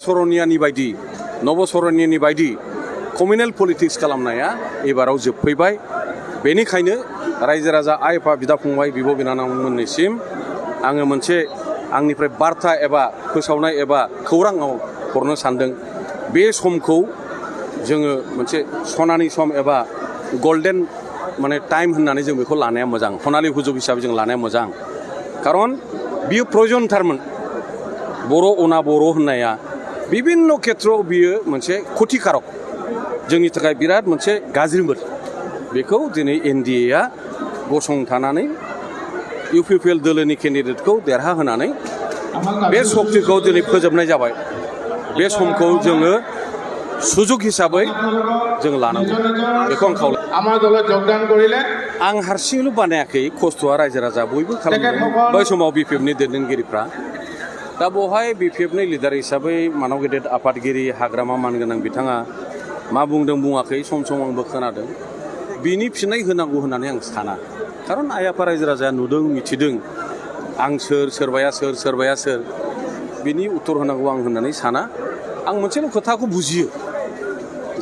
सरनियानि बायदि नब सरनियानि बायदि कमिउनेल पलिटिक्स खालामनाया एबाराव जोबफैबाय। बेनिखायनो रायजो राजा आइ आफा बिदा फंबाय बिब' बिनानावमोननिसिम आङो मोनसे आंनिफ्राय बार्ता एबा फोसावनाय एबा खौराङाव हरनो सानदों। बे समखौ जोङो मोनसे सनानि सम एबा गल्डेन माने टाइम होननानै जों बेखौ लानाया मोजां, सनालि हुजुग हिसाबै जों लानाया मोजां। खारन बियो प्रयजनथारमोन। बर' अना बर' होननाया बिभिन्न खेथ्रआव बियो मोनसे खथिकारक, जोंनि थाखाय बिराद मोनसे गाज्रिमोन। बेखौ दिनै एनडिएआ गसंथानानै इउपिपिएल दोलोनि केन्डिडेटखौ देरहाहोनानै बे सक्तिखौ दिनै फोजोबनाय जाबाय। बे समखौ जोङो सुजुग हिसाबै जों लानांगौ, बेखौ आं खावलायो। आं हारसिङैल' बानायाखै, खस्थ'आ रायजो राजा बयबो खालामदों बै समाव बिपिएफनि दैदेनगिरिफ्रा। दा बेवहाय बिपिएफनि लिडार हिसाबै मानाव गेदेर आफादगिरि हाग्रामा मानगोनां बिथाङा मा बुंदों बुङाखै सम सम आंबो खोनादों। बिनि फिननाय होनांगौ होननानै आं साना। खारन आइ आफा रायजो राजाया नुदों मिथिदों आं सोर, सोरबाया सोर, सोरबाया सोर, बिनि उत्तर होनांगौ आं होननानै साना। आं मोनसेल' खोथाखौ बुजियो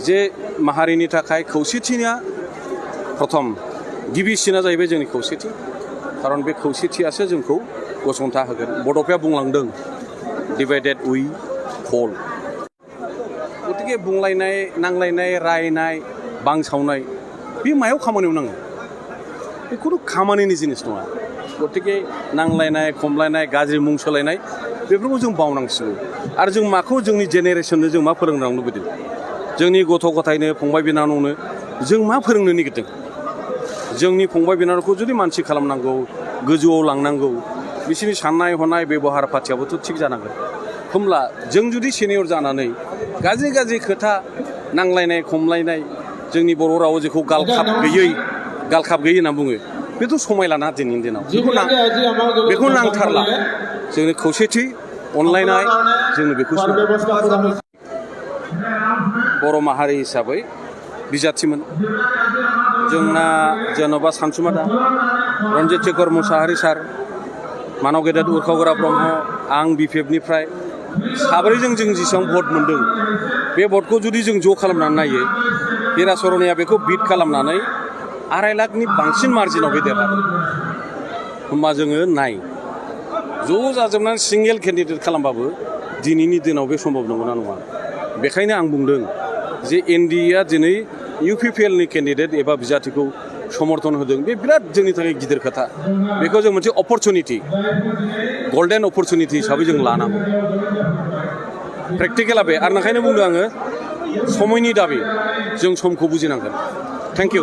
जे माहारिनि थाखाय खौसेथिया प्रथम गिबिसिना जाहैबाय जोंनि खौसेथि। खारन बे खौसेथियासो जोंखौ गसंथा होगोन। बड'फाया बुंलांदों डिभाइडेड उइ फल। गतिके बुंलायनाय, नांलायनाय, रायनाय, बांसावनाय बे मायाव खामानियाव नाङो? बे खुनु खामानिनि जिनिस नङा। गतिके नांलायनाय, खमलायनाय, गाज्रि मुं सोलायनाय बेफोरखौ जों बावनांसिगौ। आरो जों माखौ जोंनि जेनेरेसननो जों मा फोरोंनो लुबैदों? जोंनि गथ' गथायनो, फंबाय बिनानावनो जों मा फोरोंनो नागिरदों? जोंनि फंबाय बिनानावखौ जुदि मानसि खालामनांगौ, गोजौआव लांनांगौ, बिसोरनि साननाय हनाय बेबहार पाथियाबोथ' थिग जानांगोन। होमब्ला जों जुदि सिनियर जानानै गाज्रि गाज्रि खोथा, नांलायनाय, खमलायनाय, जोंनि बर' रावाव जेखौ गालखाब गैयै होनना बुङो, बेथ' समायलाना दिनैनि दिनाव। बेखौ नांथारला। जोंनो खौसेथि, अनलायनाय, जोंनो बेखौ बर' माहारि हिसाबै बिजाथिमोन जोंना जेन'बा सानसुमादा रन्जित शेखर मुसाहारि सार, मानाव गेदेर उरखावग्रा ब्रह्म, आं बिपिएफनिफ्राय साब्रैजों जों जेसेबां भट मोन्दों बे भटखौ जुदि जों ज' खालामनानै नायो, हिरा सरनिया बेखौ बिट खालामनानै 2.5 लाखनि बांसिन मार्जिनाव बे देरहादों। होमबा जोङो नाय, ज' जाजोबनानै सिंगेल केन्डिडेट खालामबाबो दिनैनि दिनाव बे सम्भब नंगौना नङा? बेखायनो आं बुंदों जे एनडिएआ दिनै इउपिपिएलनि केन्डिडेट एबा बिजाथिखौ समर्थन होदों। बे बिराद जोंनि थाखाय गिदिर खोथा। बेखौ जों मोनसे अपरचुनिटि, गल्डेन अपरचुनिटि हिसाबै जों लानांगौ। प्रेक्टिकेला बे। आरो ओंखायनो बुंदों आङो, समयनि दाबि, जों समखौ बुजिनांगोन। Thank U.